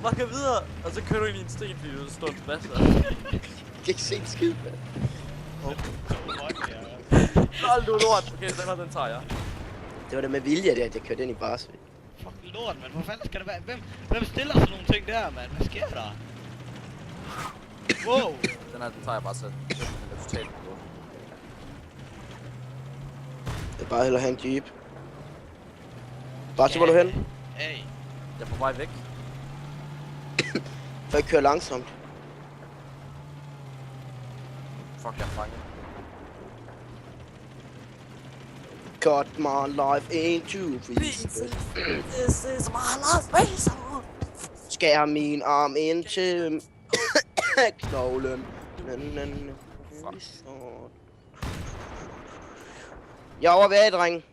Bare kør videre, og så kører du ind i en sten, fordi du står tilbage. Jeg kan ikke se en skid, mand. Hold du lort. Okay, den tager jeg. Det var da med vilje, at jeg kørte ind i barsel. Fuck lort, mand. Hvor fanden skal det være? Hvem stiller sådan nogle ting der, mand? Hvad sker der? Wow. Den tager jeg bare selv. Den er totalt på. Jeg vil bare hellere have en jeep. Bare hvor du hen? Hey. Jeg er på vej væk. For jeg kører langsomt. Fuck, jeg er fanget. Cut my life into pieces. This is my last race. Skær min arm ind til knoglen. Jeg er over ved, dreng.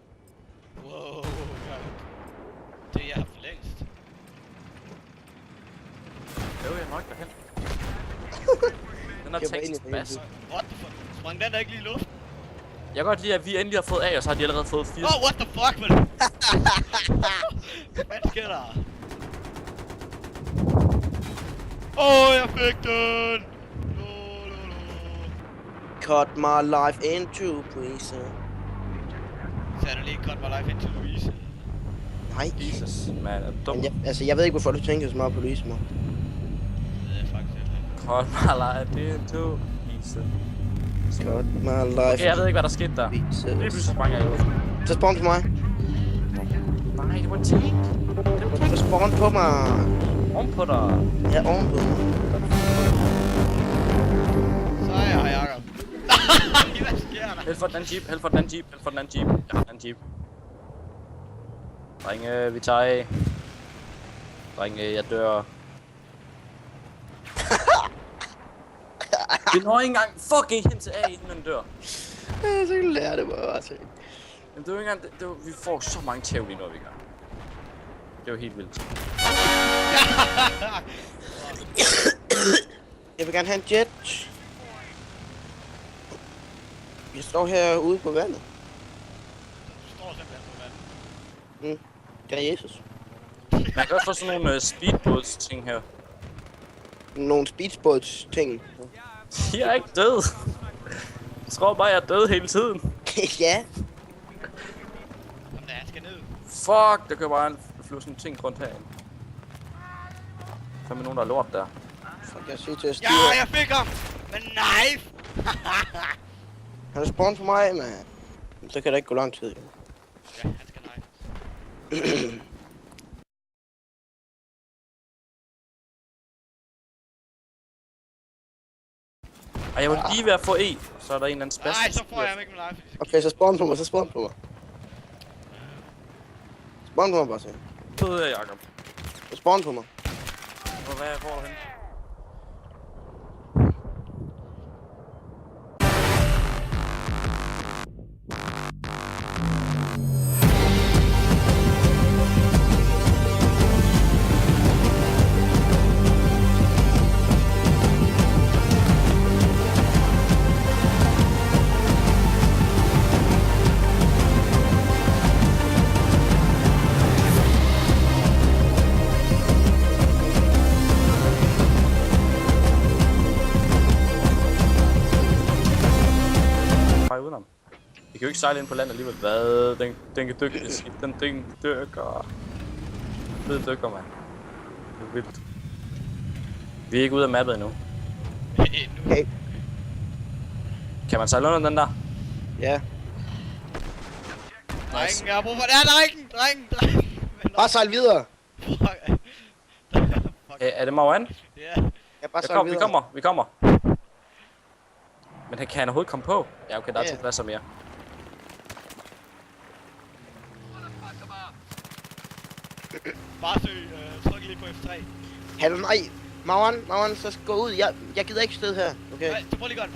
Wow. Det er jeg for længst. Jo, jeg er nok derhen. Den har tænkt masse. What the fuck? Sprang den der ikke lige i luften? Jeg kan godt lide, at vi endelig har fået A, og så har de allerede fået 4. Oh, what the fuck, man? Hvad sker der? Jeg fik den! Cut my life into pieces. Så er du lige cut my life into Louise? Nej. Jesus, man er dum. Men jeg ved ikke, hvorfor du tænker så meget på Louise, mor. Det ved jeg faktisk ikke. Cut my life into pieces. Cut my life. Okay, jeg ved ikke, hvad der skete der. Lige pludselig sprang jeg i luften. Så spawn på mig. Nej, det var en tank. Så spawn på mig. Oven på dig. Ja, oven på mig. Så er jeg her, Jacob. Nej, hvad sker der? Held for den jeep, held for den jeep, held for den jeep. Jeg har den jeep. Drenge, vi tager af. Drenge, jeg dør. Vi når ikke engang fucking hen til A, inden den dør. Ja, så kan du lære det bare til. Men det er jo ikke engang, vi får så mange tæv lige når vi gør. Det er jo helt vildt. Jeg vil gerne have en jet. Jeg står herude på vandet. Du står simpelthen på vandet. Det er Jesus. Man kan også få sådan nogle speedboats ting her. Nogle speedboats ting. Jeg er ikke død. Jeg tror bare, jeg er død hele tiden. Ja. Kom der, han skal ned. Fuck, der kan bare flyve sådan ting rundt herinde. Fandme nogen, der er lort der. Fuck, jeg siger til at styre. Ja, jeg fik ham! Med knife! Han er spawn for mig, mand. Så kan der ikke gå lang tid, jo. Ja, han skal knife. Ej, jeg vil lige ved at få E, så er der en eller anden spastik. Nej, så får jeg ham ikke med knife. Okay, så spawn på mig, så spawn på mig. Spawn på mig bare, så. Så ved jeg, Jacob. Så spawn på mig. Hvor er du henne? Udenom. Vi kan jo ikke sejle ind på land alligevel. Hvad? Den kan dykke. Den dykker. Ved dykker, mand. Det er vildt. Vi er ikke ude af mappet endnu. Okay. Kan man sejle under den der? Ja. Drengen, jeg har brug for... Ja, drengen! Bare sejl videre. Fuck. Er det Marwan? Ja. Jeg bare sejl videre. Vi kommer. Men kan han overhovedet komme på? Ja, okay, der er 2 pladser mere. Bare søg, tryk lige på F3. Hallo, nej. Marwan, så gå ud. Jeg gider ikke sted her, okay? Nej, så prøv lige godt.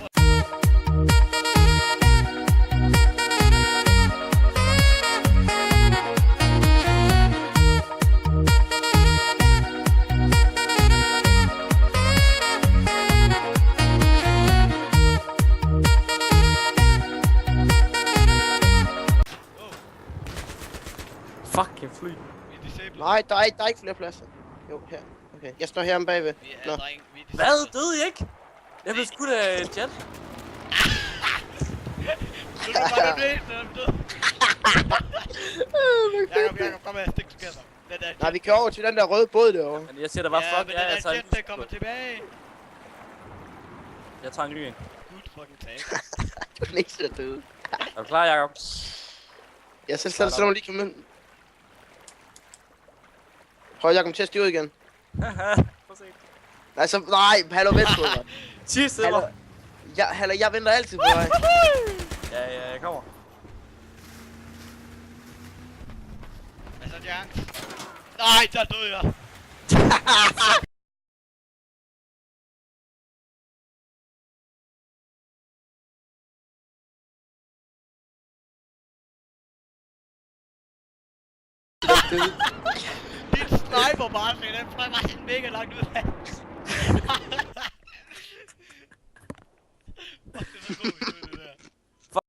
Fucking fly. Vi er disabled. Nej, der er ikke flere pladser. Jo, her. Okay, jeg står her bagved. Vi Nå. er dreng, vi er de Hvad? sidste. Døde I ikke? Jeg blev skudt af et jet. Du er bare den eneste, der er død. Jakob, kom her, stik together. Den der Nej, vi kører over til den der røde båd derovre. Men jeg siger, der var ja, fuck, men ja, den jeg der tager jet, en der kommer tilbage. Jeg tager en ny en. Good fucking tag. Du er den eneste, der døde. Er du klar, Jacob? Ja, så må lige komme ind. Prøv, jeg kommer til at styre igen. Prøv at se. Nej, hallo, vent på mig. Cheers, det var. Hallo, jeg venter altid på dig. Ja, jeg kommer. Hvad så, Jan? Nej, der døde jeg. Din sniper bare, den fløj bare helt mega langt ud af. Fuck, det var god.